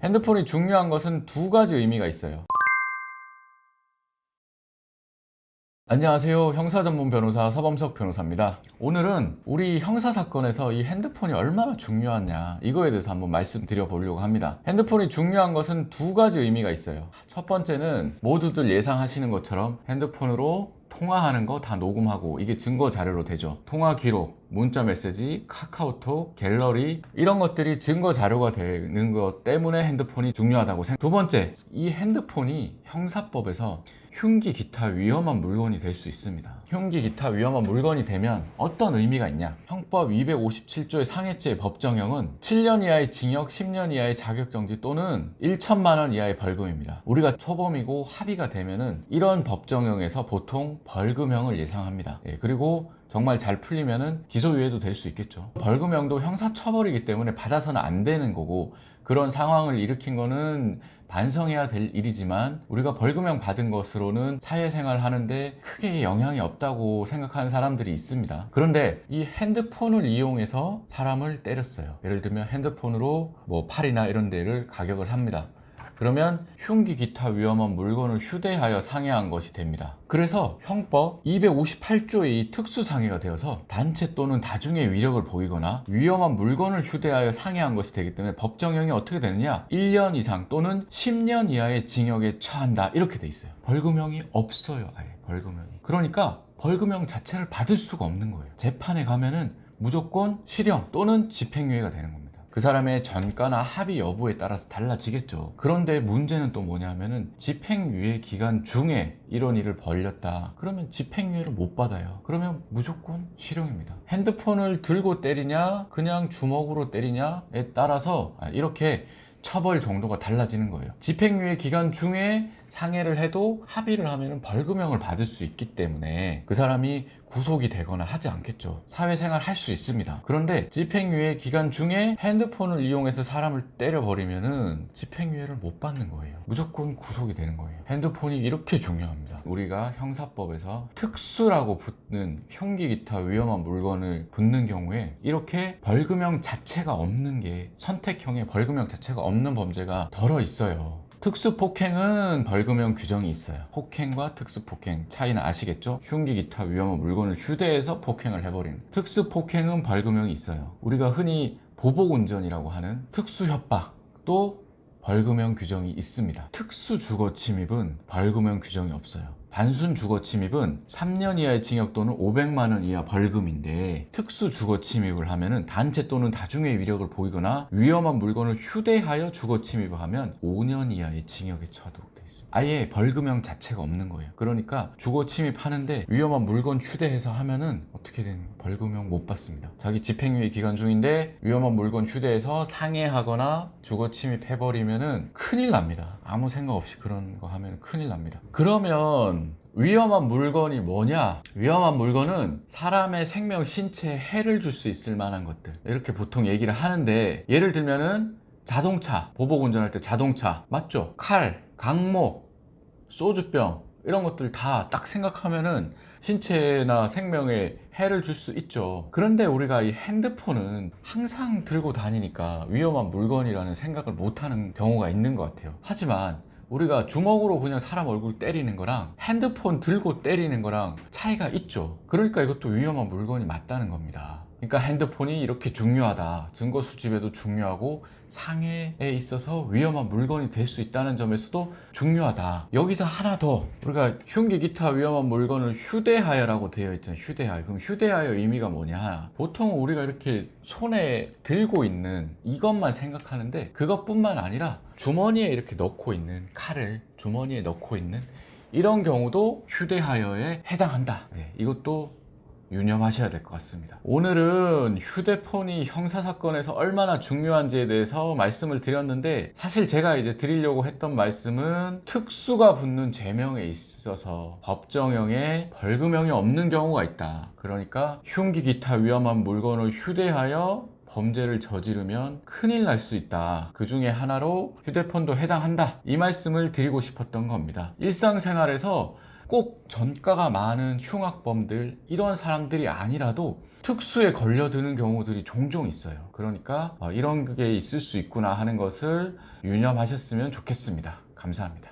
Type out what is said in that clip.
핸드폰이 중요한 것은 두 가지 의미가 있어요. 안녕하세요. 형사전문 변호사 서범석 변호사입니다. 오늘은 우리 형사사건에서 이 핸드폰이 얼마나 중요하냐 이거에 대해서 한번 말씀드려 보려고 합니다. 핸드폰이 중요한 것은 두 가지 의미가 있어요. 첫 번째는 모두들 예상하시는 것처럼 핸드폰으로 통화하는 거 다 녹음하고 이게 증거 자료로 되죠. 통화 기록, 문자 메시지, 카카오톡, 갤러리 이런 것들이 증거 자료가 되는 것 때문에 핸드폰이 중요하다고 생각합니다. 두 번째, 이 핸드폰이 형사법에서 흉기 기타 위험한 물건이 될 수 있습니다. 흉기 기타 위험한 물건이 되면 어떤 의미가 있냐? 형법 257조의 상해죄 법정형은 7년 이하의 징역, 10년 이하의 자격정지 또는 1천만 원 이하의 벌금입니다. 우리가 초범이고 합의가 되면은 이런 법정형에서 보통 벌금형을 예상합니다. 그리고 정말 잘 풀리면은 기소유예도 될 수 있겠죠. 벌금형도 형사처벌이기 때문에 받아서는 안 되는 거고, 그런 상황을 일으킨 거는 반성해야 될 일이지만 우리가 벌금형 받은 것으로는 사회생활 하는데 크게 영향이 없다고 생각하는 사람들이 있습니다. 그런데 이 핸드폰을 이용해서 사람을 때렸어요. 예를 들면 핸드폰으로 뭐 팔이나 이런 데를 가격을 합니다. 그러면 흉기 기타 위험한 물건을 휴대하여 상해한 것이 됩니다. 그래서 형법 258조의 특수상해가 되어서 단체 또는 다중의 위력을 보이거나 위험한 물건을 휴대하여 상해한 것이 되기 때문에 법정형이 어떻게 되느냐, 1년 이상 또는 10년 이하의 징역에 처한다 이렇게 돼 있어요. 벌금형이 없어요. 아예 벌금형이. 그러니까 벌금형 자체를 받을 수가 없는 거예요. 재판에 가면은 무조건 실형 또는 집행유예가 되는 겁니다. 그 사람의 전과나 합의 여부에 따라서 달라지겠죠. 그런데 문제는 또 뭐냐면은 집행유예 기간 중에 이런 일을 벌였다. 그러면 집행유예를 못 받아요. 그러면 무조건 실형입니다. 핸드폰을 들고 때리냐, 그냥 주먹으로 때리냐에 따라서 이렇게 처벌 정도가 달라지는 거예요. 집행유예 기간 중에 상해를 해도 합의를 하면 벌금형을 받을 수 있기 때문에 그 사람이 구속이 되거나 하지 않겠죠. 사회생활 할 수 있습니다. 그런데 집행유예 기간 중에 핸드폰을 이용해서 사람을 때려버리면은 집행유예를 못 받는 거예요. 무조건 구속이 되는 거예요. 핸드폰이 이렇게 중요합니다. 우리가 형사법에서 특수라고 붙는 흉기 기타 위험한 물건을 붙는 경우에 이렇게 벌금형 자체가 없는 게, 선택형의 벌금형 자체가 없는 범죄가 덜어 있어요. 특수폭행은 벌금형 규정이 있어요. 폭행과 특수폭행 차이는 아시겠죠? 흉기 기타 위험한 물건을 휴대해서 폭행을 해버리는, 특수폭행은 벌금형이 있어요. 우리가 흔히 보복운전이라고 하는 특수협박도 벌금형 규정이 있습니다. 특수주거침입은 벌금형 규정이 없어요. 단순 주거침입은 3년 이하의 징역 또는 500만 원 이하 벌금인데, 특수 주거침입을 하면은 단체 또는 다중의 위력을 보이거나 위험한 물건을 휴대하여 주거침입을 하면 5년 이하의 징역에 처하도록 되어 있습니다. 아예 벌금형 자체가 없는 거예요. 그러니까 주거침입하는데 위험한 물건 휴대해서 하면은 어떻게 되는 거예요? 벌금형 못 받습니다. 자기 집행유예 기간 중인데 위험한 물건 휴대해서 상해하거나 주거침입해버리면은 큰일 납니다. 아무 생각 없이 그런 거 하면 큰일 납니다. 그러면 위험한 물건이 뭐냐? 위험한 물건은 사람의 생명, 신체에 해를 줄 수 있을 만한 것들, 이렇게 보통 얘기를 하는데, 예를 들면은 자동차, 보복운전할 때 자동차 맞죠? 칼, 강목, 소주병 이런 것들 다 딱 생각하면은 신체나 생명에 해를 줄 수 있죠. 그런데 우리가 이 핸드폰은 항상 들고 다니니까 위험한 물건이라는 생각을 못하는 경우가 있는 것 같아요. 하지만 우리가 주먹으로 그냥 사람 얼굴 때리는 거랑 핸드폰 들고 때리는 거랑 차이가 있죠. 그러니까 이것도 위험한 물건이 맞다는 겁니다. 그러니까 핸드폰이 이렇게 중요하다, 증거 수집에도 중요하고 상해에 있어서 위험한 물건이 될 수 있다는 점에서도 중요하다. 여기서 하나 더, 우리가 흉기 기타 위험한 물건을 휴대하여라고 되어 있잖아요. 휴대하여. 그럼 휴대하여 의미가 뭐냐? 보통 우리가 이렇게 손에 들고 있는 이것만 생각하는데, 그것뿐만 아니라 주머니에 이렇게 넣고 있는 칼을 주머니에 넣고 있는 이런 경우도 휴대하여에 해당한다. 이것도 유념하셔야 될 것 같습니다. 오늘은 휴대폰이 형사사건에서 얼마나 중요한지에 대해서 말씀을 드렸는데, 사실 제가 이제 드리려고 했던 말씀은 특수가 붙는 죄명에 있어서 법정형에 벌금형이 없는 경우가 있다. 그러니까 흉기 기타 위험한 물건을 휴대하여 범죄를 저지르면 큰일 날 수 있다. 그 중에 하나로 휴대폰도 해당한다. 이 말씀을 드리고 싶었던 겁니다. 일상생활에서 꼭 전과가 많은 흉악범들 이런 사람들이 아니라도 특수에 걸려드는 경우들이 종종 있어요. 그러니까 이런 게 있을 수 있구나 하는 것을 유념하셨으면 좋겠습니다. 감사합니다.